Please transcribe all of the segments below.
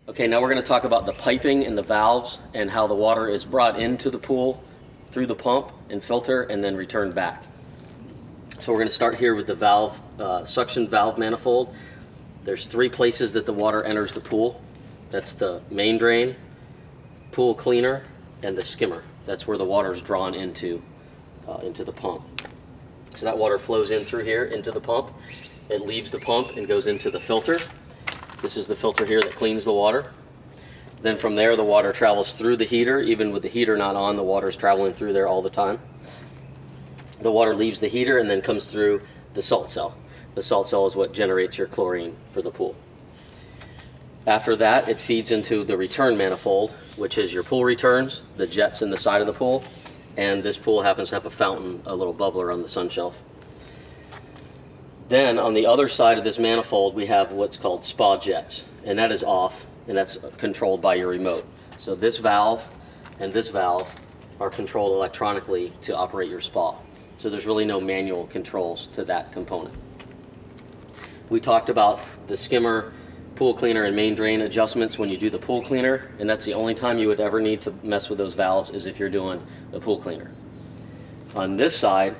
Okay, now we're going to talk about the piping and the valves and how the water is brought into the pool through the pump and filter and then returned back. So we're going to start here with the valve, suction valve manifold. There's three places that the water enters the pool. That's the main drain, pool cleaner, and the skimmer. That's where the water is drawn into the pump. So that water flows in through here into the pump. It leaves the pump and goes into the filter. This is the filter here that cleans the water. Then from there the water travels through the heater. Even with the heater not on, the water is traveling through there all the time. The water leaves the heater and then comes through the salt cell. The salt cell is what generates your chlorine for the pool. After that, it feeds into the return manifold, which is your pool returns, the jets in the side of the pool, and this pool happens to have a fountain, a little bubbler on the sun shelf. Then on the other side of this manifold we have what's called spa jets, and that is off, and that's controlled by your remote. So this valve and this valve are controlled electronically to operate your spa. So there's really no manual controls to that component. We talked about the skimmer, pool cleaner, and main drain adjustments when you do the pool cleaner, and that's the only time you would ever need to mess with those valves is if you're doing the pool cleaner. On this side,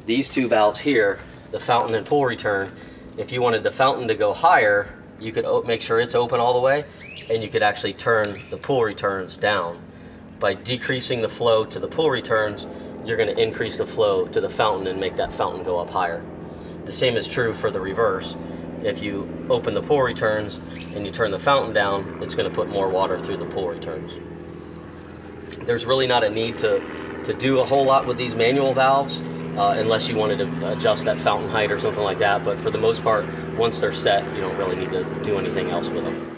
these two valves here, the fountain and pool return, if you wanted the fountain to go higher, you could make sure it's open all the way, and you could actually turn the pool returns down. By decreasing the flow to the pool returns, you're going to increase the flow to the fountain and make that fountain go up higher. The same is true for the reverse. If you open the pool returns and you turn the fountain down, it's going to put more water through the pool returns. There's really not a need to do a whole lot with these manual valves unless you wanted to adjust that fountain height or something like that, but for the most part, once they're set, you don't really need to do anything else with them.